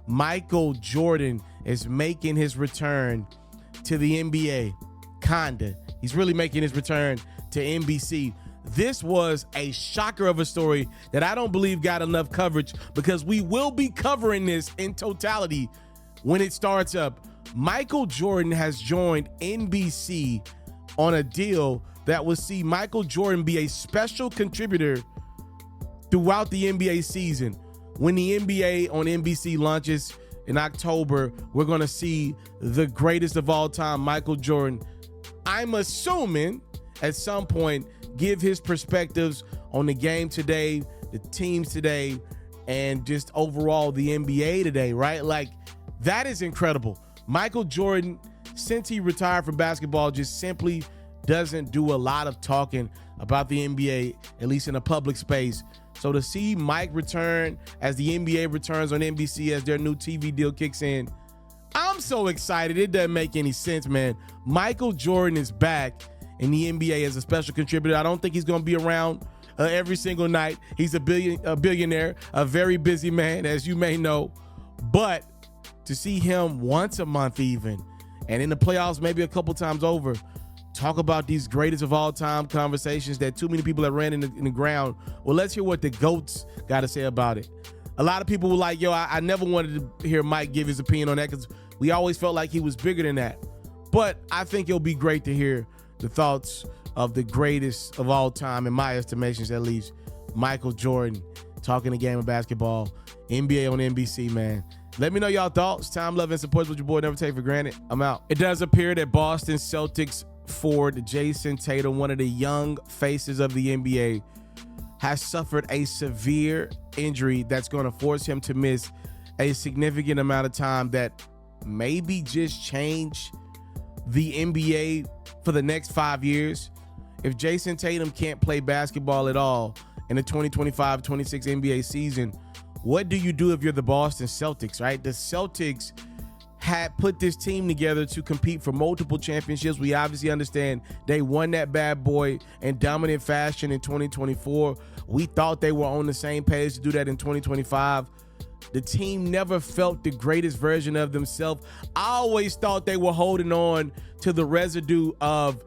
Michael Jordan is making his return to the NBA. Kinda. He's really making his return to NBC. This was a shocker of a story that I don't believe got enough coverage, because we will be covering this in totality when it starts up. Michael Jordan has joined NBC on a deal that will see Michael Jordan be a special contributor throughout the NBA season. When the NBA on NBC launches in October, we're going to see the greatest of all time, Michael Jordan, I'm assuming at some point, give his perspectives on the game today, the teams today, and just overall the NBA today, right? Like, that is incredible. Michael Jordan, since he retired from basketball, just simply doesn't do a lot of talking about the NBA, at least in a public space. So to see Mike return as the NBA returns on NBC as their new TV deal kicks in, I'm so excited. It doesn't make any sense, man. Michael Jordan is back in the NBA as a special contributor. I don't think he's going to be around every single night. He's a billionaire, a very busy man, as you may know. But to see him once a month even, and in the playoffs maybe a couple times over, talk about these greatest of all time conversations that too many people have ran in the ground. Well, let's hear what the GOATs got to say about it. A lot of people were like, yo, I never wanted to hear Mike give his opinion on that, because we always felt like he was bigger than that. But I think it'll be great to hear the thoughts of the greatest of all time, in my estimations at least, Michael Jordan, talking the game of basketball, NBA on NBC, man. Let me know y'all thoughts. Time, love, and support with your boy. Never take for granted. I'm out. It does appear that Boston Celtics forward Jason Tatum, one of the young faces of the NBA, has suffered a severe injury that's going to force him to miss a significant amount of time that maybe just change the NBA for the next 5 years. If Jason Tatum can't play basketball at all in the 2025-26 NBA season, what do you do if you're the Boston Celtics, right? The Celtics had put this team together to compete for multiple championships. We obviously understand they won that bad boy in dominant fashion in 2024. We thought they were on the same page to do that in 2025. The team never felt the greatest version of themselves. I always thought they were holding on to the residue of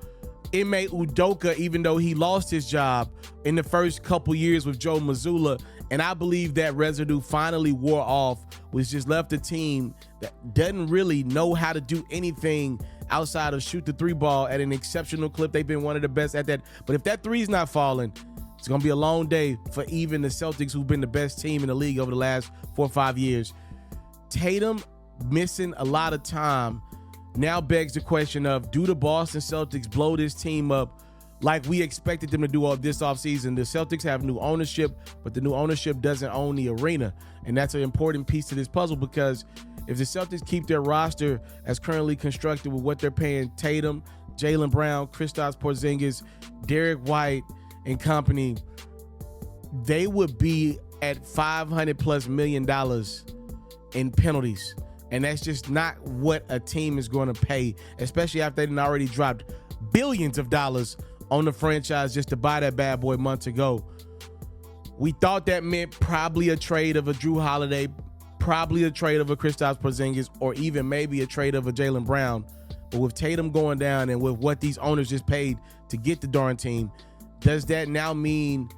Ime Udoka, even though he lost his job in the first couple years with Joe Mazzulla. And I believe that residue finally wore off, which just left a team that doesn't really know how to do anything outside of shoot the three ball at an exceptional clip. They've been one of the best at that. But if that three's not falling, it's going to be a long day for even the Celtics, who've been the best team in the league over the last 4 or 5 years. Tatum missing a lot of time now begs the question of, do the Boston Celtics blow this team up like we expected them to do all this offseason? The Celtics have new ownership, but the new ownership doesn't own the arena. And that's an important piece to this puzzle, because if the Celtics keep their roster as currently constructed with what they're paying Tatum, Jaylen Brown, Kristaps Porzingis, Derek White, and company, they would be at $500+ million in penalties. And that's just not what a team is going to pay, especially after they done already dropped billions of dollars on the franchise just to buy that bad boy months ago. We thought that meant probably a trade of a Drew Holiday, probably a trade of a Kristaps Porzingis, or even maybe a trade of a Jaylen Brown. But with Tatum going down and with what these owners just paid to get the darn team, does that now mean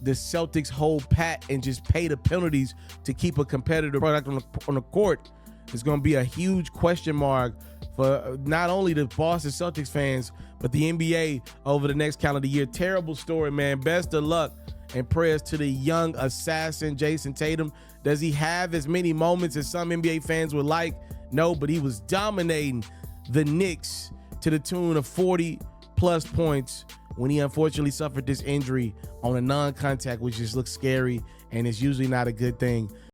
the Celtics hold pat and just pay the penalties to keep a competitive product on the court? It's going to be a huge question mark for not only the Boston Celtics fans, but the NBA over the next calendar year. Terrible story, man. Best of luck and prayers to the young assassin, Jason Tatum. Does he have as many moments as some NBA fans would like? No, but he was dominating the Knicks to the tune of 40+ points when he unfortunately suffered this injury on a non-contact, which just looks scary and is usually not a good thing.